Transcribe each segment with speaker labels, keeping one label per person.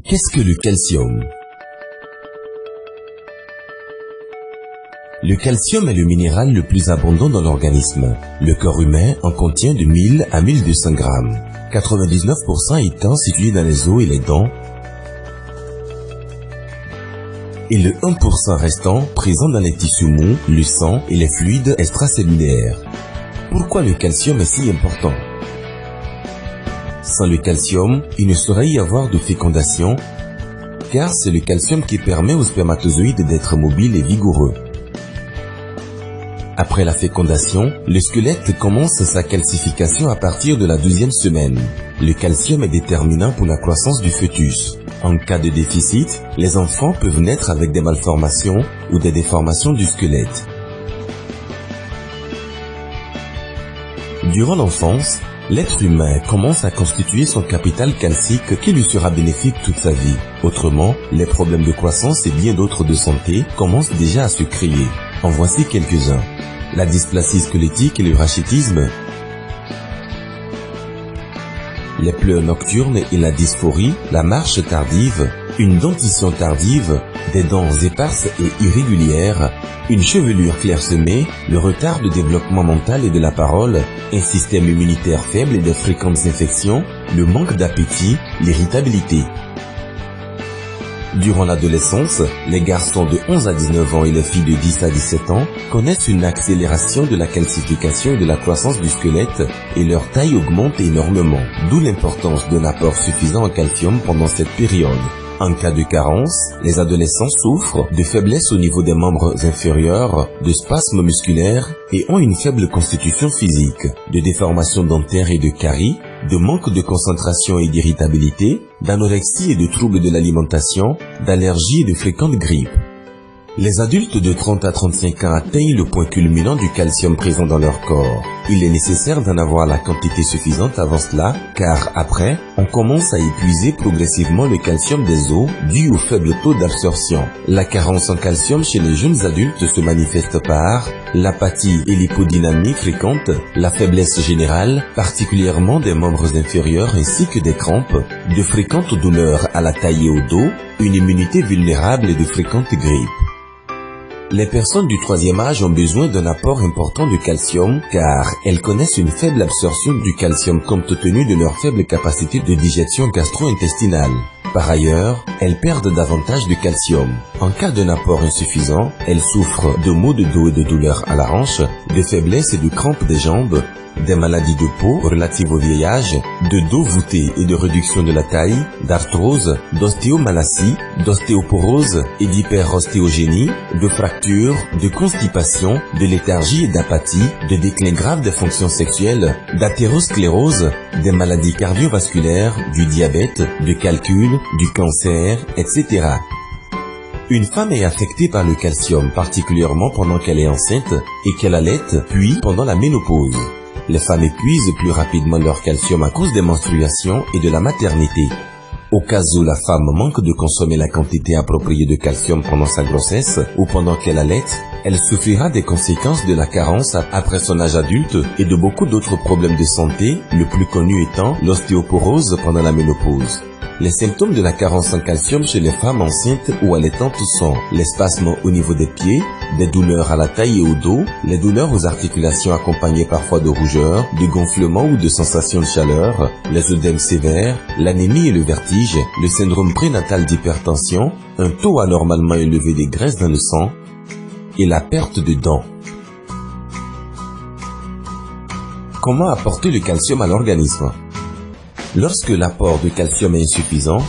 Speaker 1: Qu'est-ce que le calcium? Le calcium est le minéral le plus abondant dans l'organisme. Le corps humain en contient de 1000 à 1200 grammes, 99% étant situé dans les os et les dents, et le 1% restant présent dans les tissus mous, le sang et les fluides extracellulaires. Pourquoi le calcium est si important? Sans le calcium, il ne saurait y avoir de fécondation, car c'est le calcium qui permet aux spermatozoïdes d'être mobiles et vigoureux. Après la fécondation, le squelette commence sa calcification à partir de la 12e semaine. Le calcium est déterminant pour la croissance du fœtus. En cas de déficit, les enfants peuvent naître avec des malformations ou des déformations du squelette. Durant l'enfance, l'être humain commence à constituer son capital calcique qui lui sera bénéfique toute sa vie. Autrement, les problèmes de croissance et bien d'autres de santé commencent déjà à se créer. En voici quelques-uns. La dysplasie squelettique et le rachitisme, les pleurs nocturnes et la dysphorie, la marche tardive, une dentition tardive, des dents éparses et irrégulières, une chevelure clairsemée, le retard de développement mental et de la parole, un système immunitaire faible et de fréquentes infections, le manque d'appétit, l'irritabilité. Durant l'adolescence, les garçons de 11 à 19 ans et les filles de 10 à 17 ans connaissent une accélération de la calcification et de la croissance du squelette et leur taille augmente énormément, d'où l'importance d'un apport suffisant en calcium pendant cette période. En cas de carence, les adolescents souffrent de faiblesse au niveau des membres inférieurs, de spasmes musculaires et ont une faible constitution physique, de déformations dentaires et de caries, de manque de concentration et d'irritabilité, d'anorexie et de troubles de l'alimentation, d'allergies et de fréquentes grippes. Les adultes de 30 à 35 ans atteignent le point culminant du calcium présent dans leur corps. Il est nécessaire d'en avoir la quantité suffisante avant cela, car après, on commence à épuiser progressivement le calcium des os dû au faible taux d'absorption. La carence en calcium chez les jeunes adultes se manifeste par l'apathie et l'hypodynamie fréquente, la faiblesse générale, particulièrement des membres inférieurs ainsi que des crampes, de fréquentes douleurs à la taille et au dos, une immunité vulnérable et de fréquentes grippes. Les personnes du troisième âge ont besoin d'un apport important de calcium car elles connaissent une faible absorption du calcium compte tenu de leur faible capacité de digestion gastro-intestinale. Par ailleurs, elles perdent davantage de calcium. En cas d'un apport insuffisant, elles souffrent de maux de dos et de douleurs à la hanche, de faiblesse et de crampes des jambes, des maladies de peau relatives au vieillage, de dos voûté et de réduction de la taille, d'arthrose, d'ostéomalacie, d'ostéoporose et d'hyperostéogénie, de fractures, de constipation, de léthargie et d'apathie, de déclin grave des fonctions sexuelles, d'athérosclérose, des maladies cardiovasculaires, du diabète, de calcul, du cancer, etc. Une femme est affectée par le calcium, particulièrement pendant qu'elle est enceinte et qu'elle allaite, puis pendant la ménopause. Les femmes épuisent plus rapidement leur calcium à cause des menstruations et de la maternité. Au cas où la femme manque de consommer la quantité appropriée de calcium pendant sa grossesse ou pendant qu'elle allaite, elle souffrira des conséquences de la carence après son âge adulte et de beaucoup d'autres problèmes de santé, le plus connu étant l'ostéoporose pendant la ménopause. Les symptômes de la carence en calcium chez les femmes enceintes ou allaitantes sont les spasmes au niveau des pieds, des douleurs à la taille et au dos, les douleurs aux articulations accompagnées parfois de rougeur, de gonflement ou de sensations de chaleur, les œdèmes sévères, l'anémie et le vertige, le syndrome prénatal d'hypertension, un taux anormalement élevé des graisses dans le sang et la perte de dents. Comment apporter le calcium à l'organisme? Lorsque l'apport de calcium est insuffisant,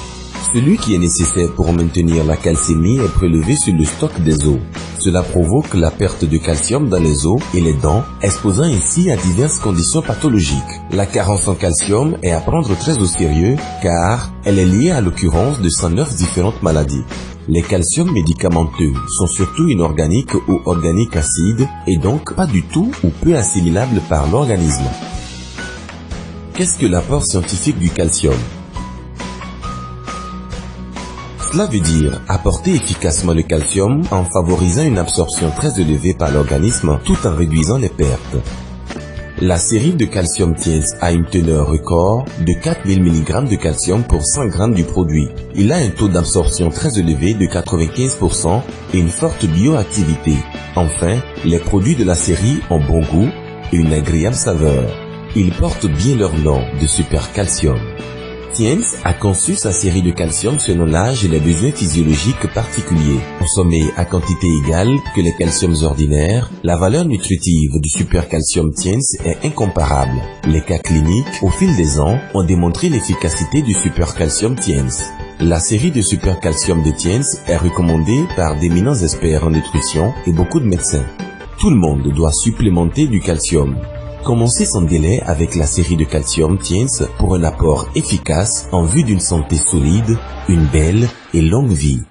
Speaker 1: celui qui est nécessaire pour maintenir la calcémie est prélevé sur le stock des os. Cela provoque la perte de calcium dans les os et les dents, exposant ainsi à diverses conditions pathologiques. La carence en calcium est à prendre très au sérieux car elle est liée à l'occurrence de 109 différentes maladies. Les calciums médicamenteux sont surtout inorganiques ou organiques acides et donc pas du tout ou peu assimilables par l'organisme. Qu'est-ce que l'apport scientifique du calcium? Cela veut dire apporter efficacement le calcium en favorisant une absorption très élevée par l'organisme tout en réduisant les pertes. La série de calcium Tiens a une teneur record de 4000 mg de calcium pour 100 g du produit. Il a un taux d'absorption très élevé de 95% et une forte bioactivité. Enfin, les produits de la série ont bon goût et une agréable saveur. Ils portent bien leur nom de super calcium. Tiens a conçu sa série de calcium selon l'âge et les besoins physiologiques particuliers. Consommés à quantité égale que les calciums ordinaires, la valeur nutritive du super calcium Tiens est incomparable. Les cas cliniques, au fil des ans, ont démontré l'efficacité du super calcium Tiens. La série de super calcium de Tiens est recommandée par d'éminents experts en nutrition et beaucoup de médecins. Tout le monde doit supplémenter du calcium. Commencez sans délai avec la série de calcium Tiens pour un apport efficace en vue d'une santé solide, une belle et longue vie.